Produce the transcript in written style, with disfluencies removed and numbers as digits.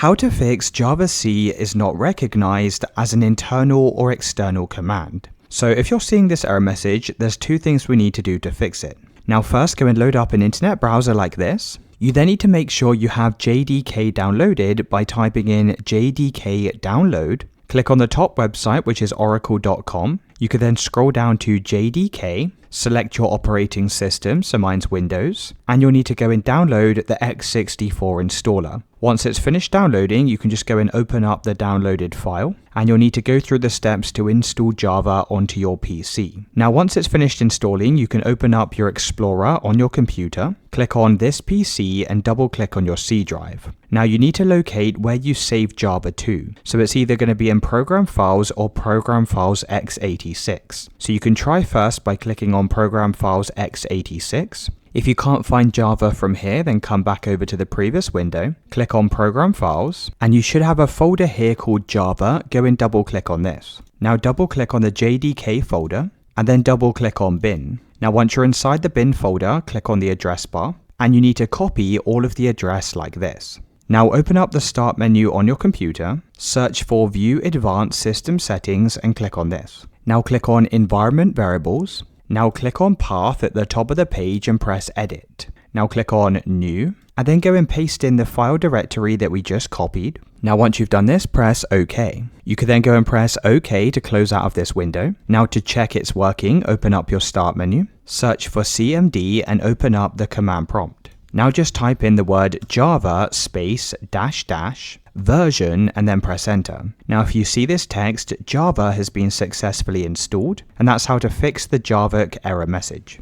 How to fix Javac is not recognized as an internal or external command. So if you're seeing this error message, there's two things we need to do to fix it. Now first, go and load up an internet browser like this. You then need to make sure you have JDK downloaded by typing in JDK download. Click on the top website, which is oracle.com. You could then scroll down to JDK, select your operating system, so mine's Windows, and you'll need to go and download the x64 installer. Once it's finished downloading, you can just go and open up the downloaded file, and you'll need to go through the steps to install Java onto your PC. Now, once it's finished installing, you can open up your Explorer on your computer, click on this PC and double click on your C drive. Now you need to locate where you save Java to. So it's either going to be in Program Files or Program Files x86. So you can try first by clicking on Program Files x86. If you can't find Java from here, then come back over to the previous window, click on Program Files, and you should have a folder here called Java. Go and double click on this. Now double click on the JDK folder, and then double click on bin. Now once you're inside the bin folder, click on the address bar, and you need to copy all of the address like this. Now open up the Start menu on your computer, search for View Advanced System Settings and click on this. Now click on Environment Variables. Now click on Path at the top of the page and press Edit. Now click on New, and then go and paste in the file directory that we just copied. Now once you've done this, press OK. You can then go and press OK to close out of this window. Now to check it's working, open up your Start menu, search for CMD and open up the command prompt. Now just type in the word Java space -- version and then press enter. Now if you see this text, Java has been successfully installed, and that's how to fix the Javac error message.